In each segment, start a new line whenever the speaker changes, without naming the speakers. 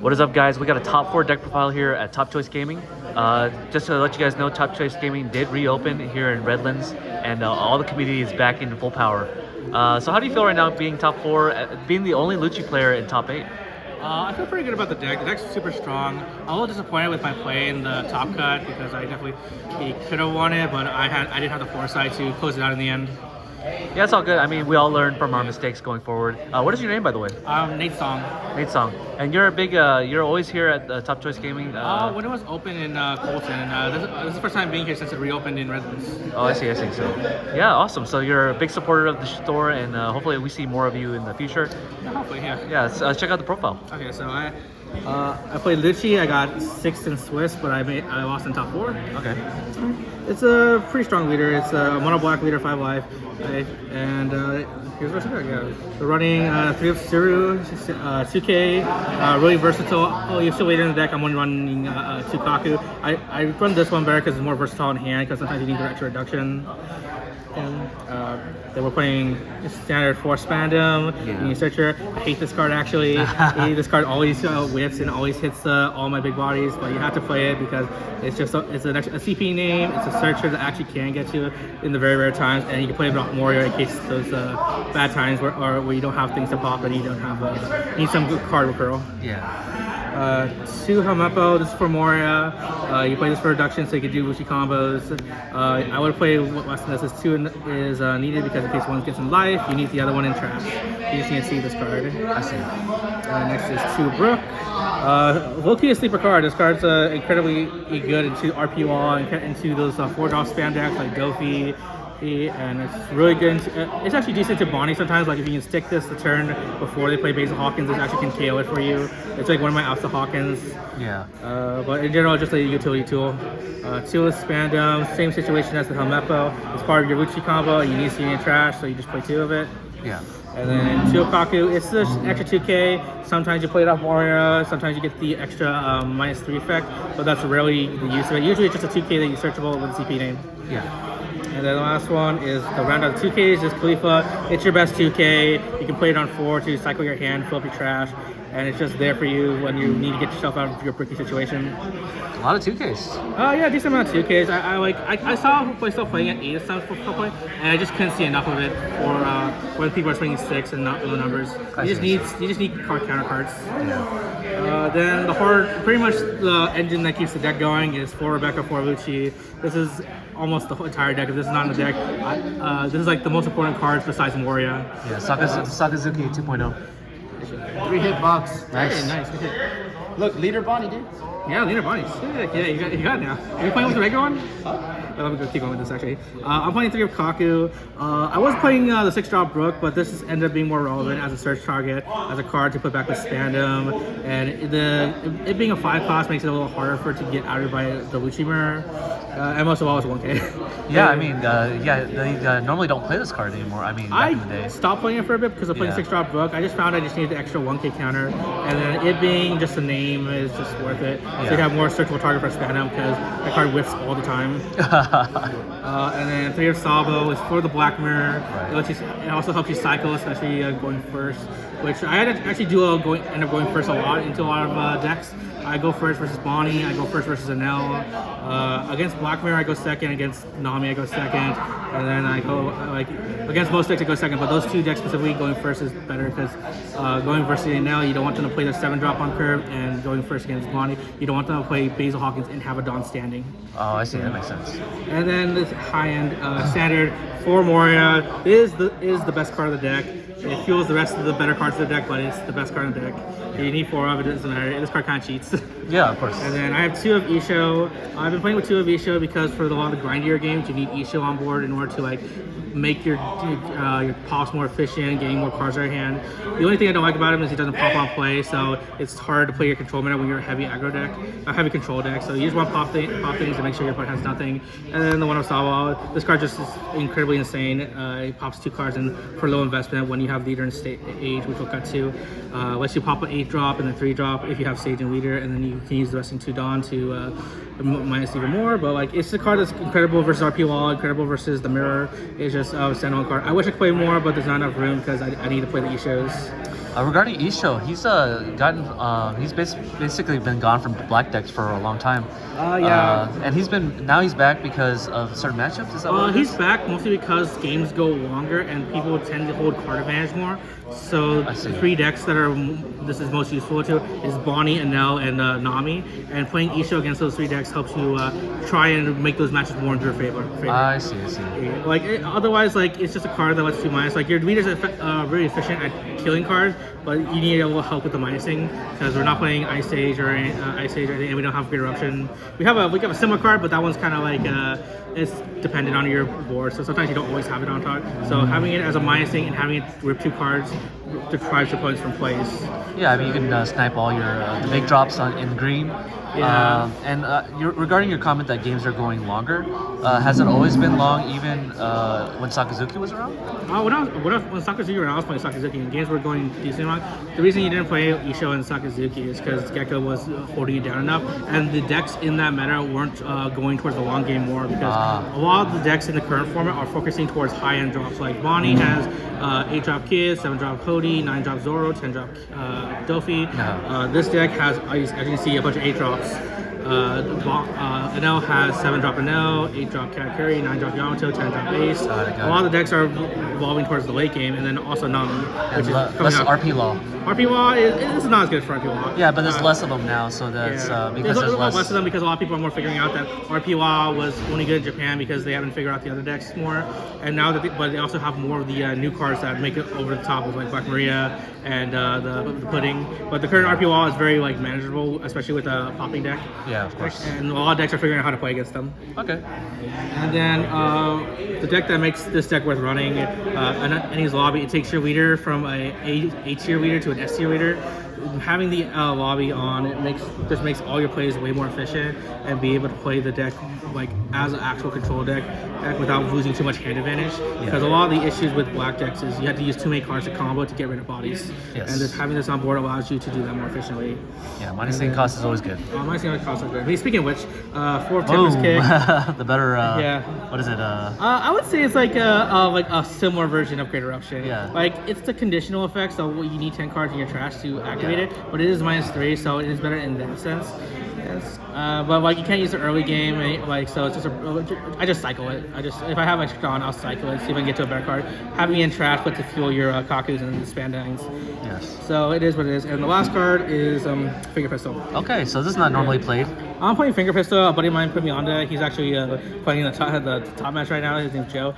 What is up, guys? We got a top 4 deck profile here at Top Choice Gaming. Just to let you guys know, Top Choice Gaming did reopen here in Redlands, and all the community is back in full power. So how do you feel right now being top 4, being the only Lucci player in top 8?
I feel pretty good about the deck. The deck's super strong. I'm a little disappointed with my play in the top cut because I definitely could have won it, but I didn't have the foresight to close it out in the end.
Yeah, it's all good. I mean, we all learn from our mistakes going forward. What is your name, by the way?
Nate Song.
Nate Song. And you're a big, you're always here at Top Choice Gaming?
When it was open in Colton. This is the first time being here since it reopened in Redlands.
Oh, I see. So, yeah, awesome. So you're a big supporter of the store, and hopefully we see more of you in the future.
Yeah, hopefully, yeah.
Yeah, let's check out the profile.
Okay, so I played Lucci. I got 6th in Swiss, but I lost in top 4.
Okay.
It's a pretty strong leader. It's a mono black leader, 5 life, and here's what's it. Yeah, we're running 3 of Suru, 2K, really versatile. Oh, you're still waiting in the deck. I'm only running 2 Kaku. I run this one better because it's more versatile in hand. Because sometimes you need the extra reduction. And then we're playing standard Force Spandam, Union Searcher. I hate this card actually. This card always whips and always hits all my big bodies, but you have to play it because it's just it's a CP name. It's a searcher that actually can get you in the very rare times, and you can play it with Moria in case those bad times where you don't have things to pop and you don't have need some good card recurl.
Yeah.
2 Helmeppo, this is for Moria. You play this for reduction so you can do Lucci combos. I would play less than this. This 2 is needed because in case one gets in life, you need the other one in trash. You just need to see this card.
I see.
Next is 2 Brook. Loki is a sleeper card. This card's incredibly good into RP wall and into those 4-drop spam decks like Dofi. And it's really good. It's actually decent to Bonnie sometimes. Like if you can stick this the turn before they play Basil Hawkins, it actually can KO it for you. It's like one of my outs to Hawkins.
Yeah.
But in general, just a utility tool. 2 is Spandam, same situation as the Helmeppo. It's part of your Lucci combo. You need Union Trash, so you just play 2 of it.
Yeah.
And then 2 Kaku, it's the extra 2K. Sometimes you play it off Moria, sometimes you get the extra -3 effect, but that's rarely the use of it. Usually it's just a 2K that you searchable with a CP name.
Yeah.
And then the last one is the round out of 2Ks is Khalifa. It's your best 2K. You can play it on 4 to cycle your hand, fill up your trash, and it's just there for you when you need to get yourself out of your bricky situation.
A lot of 2Ks.
Yeah, decent amount of 2Ks. I saw myself playing at 8 times for play, and I just couldn't see enough of it for when people are swinging 6 and not low numbers. You just need card counter cards.
Yeah.
Then the horde, pretty much the engine that keeps the deck going is 4 Rebecca, 4 Lucci. This is almost the whole entire deck. If this is not in the deck, this is like the most important cards besides Moria.
Yeah, Sakazuki 2.0.
3 hit box.
Nice.
Hey, nice.
Look, leader Bonnie, dude.
Yeah, leader Bonnie. Sick. Yeah, you got it now. Are you playing with the regular one? Let me go keep going with this actually. I'm playing 3 of Kaku. I was playing the 6-drop Brook, but this has ended up being more relevant as a search target, as a card to put back with Spandam, and it being a 5 cost makes it a little harder for it to get outed by the Lucci mirror. And most of all, it's 1K.
Yeah, I mean, they normally don't play this card anymore. I mean, back in the day.
I stopped playing it for a bit because of playing 6-drop Brook. I just found I just needed the extra 1K counter, and then it being just a name is just worth it. So you have more searchable target for Spandam because that card whiffs all the time. And then 3 of Sabo is for the Black Mirror. Right. It also helps you cycle, especially going first, which I had to actually end up going first a lot into a lot of decks. I go first versus Bonnie, I go first versus Anel. Against Black Mirror, I go second. Against Nami, I go second. And then I go, against most decks, I go second. But those 2 decks specifically, going first is better because going versus Anel, you don't want them to play their 7-drop on curve, and going first against Bonnie, you don't want them to play Basil Hawkins and have a Dawn standing.
Oh, I see. That makes sense.
And then this high-end standard for Moria is the best card of the deck. It fuels the rest of the better cards of the deck, but it's the best card in the deck. You need 4 of it, it doesn't matter. This card kind of cheats.
Yeah, of course.
And then I have 2 of Isho. I've been playing with 2 of Isho because for a lot of the grindier games, you need Isho on board in order to make your pops more efficient, getting more cards in your hand. The only thing I don't like about him is he doesn't pop on play, so it's hard to play your control mana when you're a heavy aggro deck, a heavy control deck. So you just want to pop things to make sure your opponent has nothing. And then the 1 of Sawa, this card just is incredibly insane. It pops 2 cards in for low investment when you have leader and age, which we'll cut to. Lets you pop an 8-drop and then 3-drop if you have Sage and leader, and then you can use the resting 2 Dawn to minus even more. But it's a card that's incredible versus RP wall, incredible versus the mirror. It's this standalone card. I wish I could play more, but there's not enough room because I need to play the Ishos.
Regarding Isho, he's basically been gone from black decks for a long time.
Yeah.
And he's back because of certain matchups. Is that what it
He's
is?
back mostly because games go longer and people tend to hold card advantage more. So
I see.
the 3 decks that this is most useful to is Bonnie, Enel, and Nami. And playing Isho against those 3 decks helps you try and make those matches more in your favor.
I see.
Like otherwise, like it's just a card that lets 2-. Like your leader's very efficient at killing cards, but you need a little help with the minusing because we're not playing Ice Age or anything, and we don't have Great Eruption. We have a similar card, but that one's kind of like it's dependent on your board, so sometimes you don't always have it on top. So having it as a minusing and having it rip 2 cards deprives your opponents from plays.
Yeah, I mean you can snipe all your the big drops in green.
Yeah.
Regarding your comment that games are going longer, has it always been long, even when Sakazuki was around?
When Sakazuki was around, I was playing Sakazuki and games were going decently long. The reason you didn't play Isho and Sakazuki is because Gecko was holding you down enough, and the decks in that meta weren't going towards the long game more because a lot of the decks in the current format are focusing towards high-end drops. Like Bonnie has 8-drop Kid, 7-drop Cody, 9-drop Zoro, 10-drop Dofi. This deck has, as you can see, a bunch of 8-drops. Enel has 7-drop Enel, 8-drop Katakuri, 9-drop Yamato, 10-drop Ace. A lot of the decks are evolving towards the late game, and then also Nami, which is
less RP law.
RP Law is not as good for RP Law.
Yeah, but there's less of them now, so that's because there's
less of them because a lot of people are more figuring out that RP Law was only good in Japan because they haven't figured out the other decks more, and now that but they also have more of the new cards that make it over the top with like Black Maria and the Pudding. But the current RP Law is very like manageable, especially with a popping deck.
Yeah, of course.
And a lot of decks are figuring out how to play against them.
Okay.
And then the deck that makes this deck worth running, Any's Lobby, it takes your leader from a tier leader to an S tier leader. Having the lobby on just makes all your plays way more efficient and be able to play the deck like as an actual control deck without losing too much hand advantage. Because a lot of the issues with black decks is you have to use too many cards to combo to get rid of bodies.
Yes.
And just having this on board allows you to do that more efficiently.
Yeah, minusing cost is always good.
Minusing cost is good. Hey, speaking of which, 4 Tempest Kick.
The better. What is it?
I would say it's like a similar version of Great Eruption.
Yeah.
Like it's the conditional effect, so you need 10 cards in your trash to activate it, but it is -3, so it is better in that sense. Yes. But like you can't use the early game, like so it's just I just cycle it. If I have extra on, I'll cycle it, see if I can get to a better card. Having it in trash, but to fuel your Kakus and Spandines.
Yes.
So it is what it is. And the last card is Finger Pistol.
Okay, so this is not normally played.
I'm playing Finger Pistol. A buddy of mine put me on to. He's actually playing the top match right now. His name's Joe.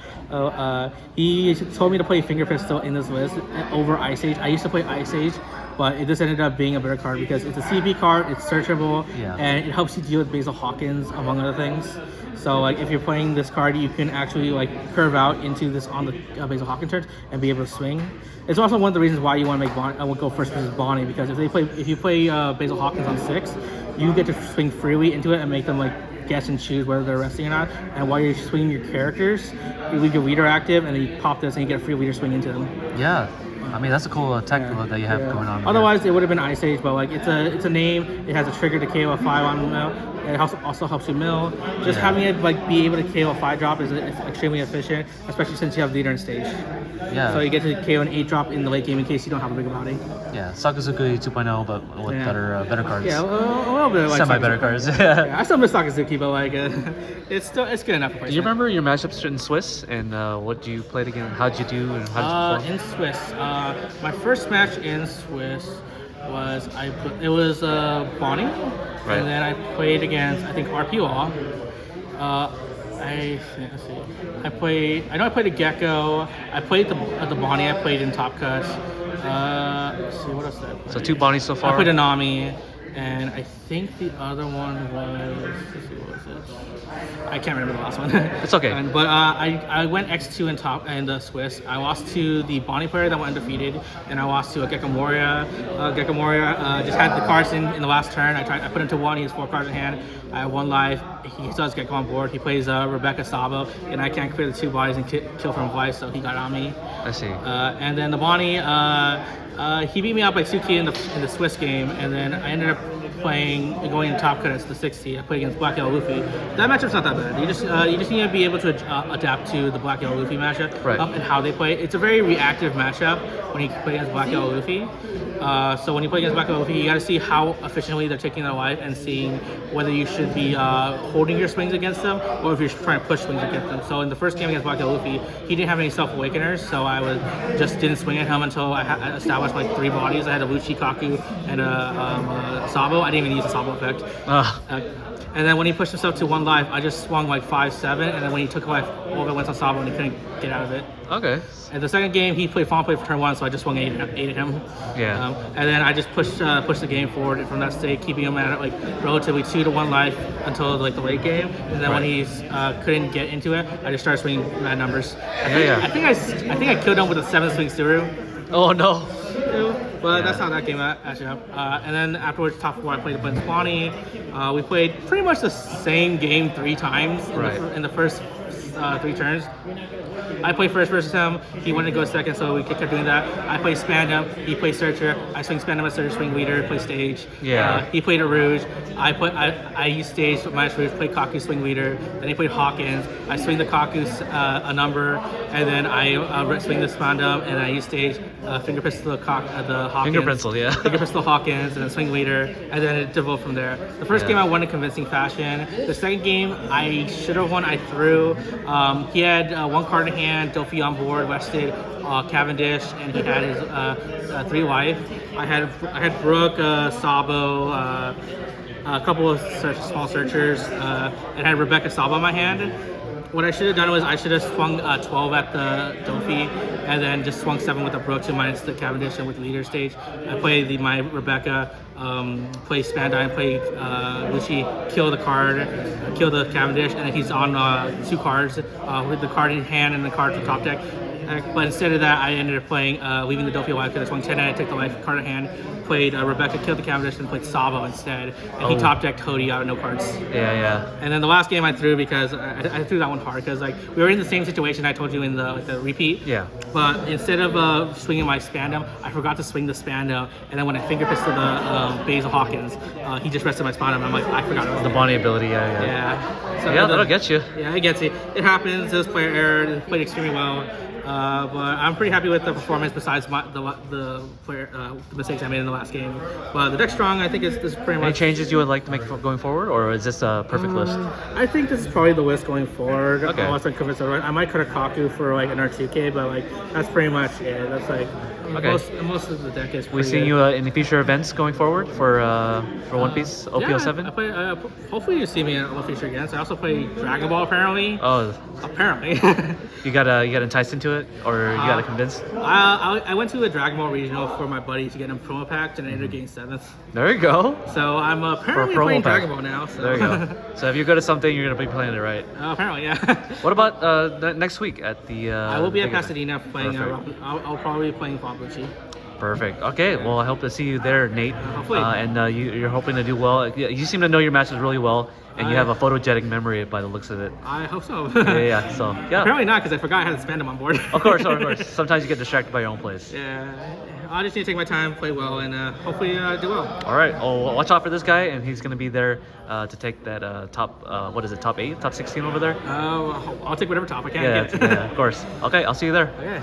He told me to play Finger Pistol in this list over Ice Age. I used to play Ice Age, but it just ended up being a better card because it's a CP card, it's searchable, and it helps you deal with Basil Hawkins, among other things. So like if you're playing this card, you can actually like curve out into this on the Basil Hawkins turn and be able to swing. It's also one of the reasons why you want to make Bonnie. I would go first versus Bonnie because if you play Basil Hawkins on 6, you get to swing freely into it and make them like guess and choose whether they're resting or not. And while you're swinging your characters, you leave your leader active, and then you pop this and you get a free leader swing into them.
Yeah. I mean, that's a cool tech that you have going on.
Otherwise, it would have been Ice Age, but like it's a name. It has a trigger to KO a 5 on mill. It also helps you mill. Just having it like be able to KO a 5-drop is extremely efficient, especially since you have leader in stage.
Yeah.
So you get to KO an 8-drop in the late game in case you don't have a bigger body.
Yeah, Sakazuki 2.0, but with better cards.
Yeah, a little bit like
semi-better cards.
I still miss Sakazuki, but like it's good enough.
Do you remember your matchups in Swiss and what you played again? How'd you do and how did you
perform? In Swiss, my first match in Swiss was Bonnie,
right.
And then I played against I think RP Law. Let's see. I know I played a Gecko. I played the Bonnie. I played in Top Cut. Let's see, what else did I play?
So 2 Bonnies so far.
I played a Nami, and I think the other one was. Let's see, what was it? I can't remember the last one.
It's okay.
But I went X2 in top and the Swiss. I lost to the Bonnie player that went undefeated, and I lost to a Gecko Moria. Gecko Moria just had the cards in the last turn. I put him to 1. He has 4 cards in hand. I have 1 life. He still has Gecko on board. He plays Rebecca Sabo, and I can't clear the 2 bodies and kill from life, so he got on me.
I see.
And then the Bonnie, He beat me out by 2K in the Swiss game, and then I ended up going in top cut as the 60. I played against Black Yellow Luffy. That matchup's not that bad. You just need to be able to adapt to the Black Yellow Luffy matchup
Right.
and how they play. It's a very reactive matchup when you play against Black Yellow Luffy. So when you play against Black Yellow Luffy, you got to see how efficiently they're taking their life and seeing whether you should be holding your swings against them or if you're trying to push swings against them. So in the first game against Black Yellow Luffy, he didn't have any self-awakeners, so I just didn't swing at him until I established like 3 bodies. I had a Lucci, Kaku, and a Sabo. I didn't even use the Sabo effect. And then when he pushed himself to 1 life, I just swung like 5-7, and then when he took a life, all of it went on Sabo and he couldn't get out of it.
Okay.
And the second game, he played Fawn Play for turn 1, so I just swung 8 at him.
Yeah.
And then I just pushed the game forward from that state, keeping him at like relatively 2 to 1 life until like the late game. And then when he couldn't get into it, I just started swinging mad numbers. I think I killed him with a 7 swing Suru.
Oh no.
But that's how that game actually up. And then afterwards, top 4, I played against Tourney. We played pretty much the same game 3 times in the first 3 turns. I played first versus him. He wanted to go second, so we kept doing that. I played Spandam. He played Searcher. I swing Spandam as Searcher, swing leader, play stage.
Yeah.
He played a Rouge. I used stage minus Rouge, played Kaku, swing leader. Then he played Hawkins. I swing the Kaku a number, and then I swing the Spandam, and I use stage finger pistol the Hawkins.
Finger pencil, yeah.
Finger pistol Hawkins, and then swing leader, and then it developed from there. The first game I won in convincing fashion. The second game I should have won. I threw. He had 1 card in hand, Dofi on board, rested, Cavendish, and he had his 3 life. I had Brooke, Sabo, a couple of small searchers, and had Rebecca Sabo in my hand. What I should have done was I should have swung 12 at the Dofi, and then just swung 7 with the Brooke to minus the Cavendish and with the leader stage. I played my Rebecca, play Spandine, play Lucci, kill the card, kill the Cavendish, and then he's on 2 cards with the card in hand and the card from top deck. But instead of that, I ended up playing, leaving the Dofi alive because I swung 10 and I took the life card in hand, played Rebecca, killed the Cavendish, and played Sabo instead. And he top decked Hody out of no cards.
Yeah.
And then the last game I threw because I threw that one hard because like we were in the same situation I told you in the repeat.
Yeah.
But instead of swinging my Spandam, I forgot to swing the Spandam, and then when I finger pistoled the Basil Hawkins, he just rested my Spandam. I'm like, I forgot it was
The Bonnie ability, yeah.
Yeah. So
That'll get you.
Yeah, it gets you. It happens. It was player error. It played extremely well. But I'm pretty happy with the performance besides the mistakes I made in the last game. But the deck strong, I think, is pretty much.
Any changes you would like to make going forward, or is this a perfect list?
I think this is probably the list going forward.
Okay.
Unless I'm convinced I might cut a Kaku for like an R2K, but like that's pretty much it. That's like most of the deck is.
We seeing you in the future events going forward for One Piece OP07?
Yeah, I play, hopefully you see me at One Future again. So I also play Dragon Ball apparently.
Oh.
Apparently.
You got enticed into it, or you got convinced?
I went to a Dragon Ball regional for my buddy to get him promo packed, and I ended up getting 7th.
There you go.
So I'm apparently
promo
playing
pack.
Dragon Ball now. So.
There you go. So if you're good at something, you're gonna be playing it right.
Apparently, yeah.
What about next week at the?
I will be at
big event?
Pasadena playing. I'll probably be playing Lucci.
Perfect. Okay. Well, I hope to see you there, Nate.
Hopefully.
And you're hoping to do well. You seem to know your matches really well, and you have a photogenic memory by the looks of it.
I hope so.
Yeah. So yeah.
Apparently not, because I forgot I had to spend them on board.
Of course. Sometimes you get distracted by your own plays.
Yeah. I just need to take my time, play well, and hopefully do well.
All right. Oh, watch out for this guy, and he's gonna be there to take that top. What is it? Top 8, top 16 over there.
I'll take whatever top I can
Yeah.
get.
Yeah. Of course. Okay. I'll see you there.
Okay.